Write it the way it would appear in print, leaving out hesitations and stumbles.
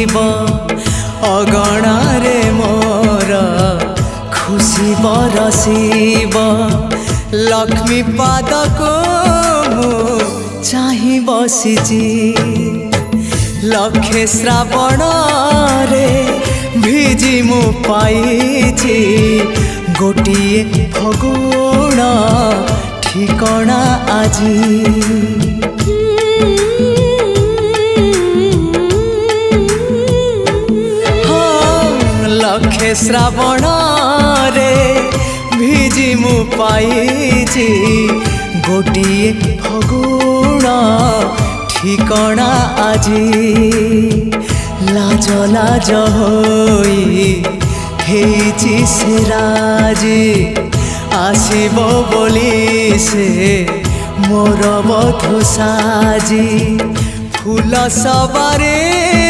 ଆସିବ ଅଗଣାରେ ମୋର ଖୁସି ବରସିବ ଲକ୍ଷ୍ମୀ ପାଦକୁ ମୁଁ ଚାହିଁ ବସିଛି ଲକ୍ଷେ ଶ୍ରାବଣରେ ଭିଜି ମୁଁ ପାଇଛି ଗୋଟିଏ ଫଗୁଣ ଠିକଣା ଆଜି लक्षे श्रावण रे भिजी मु पाइछि गोटिए फगुण ठिकणा आजी लाज लाज होई हेछि से राजी आसिबो बोली से मोर बधु साजी फूल सबारे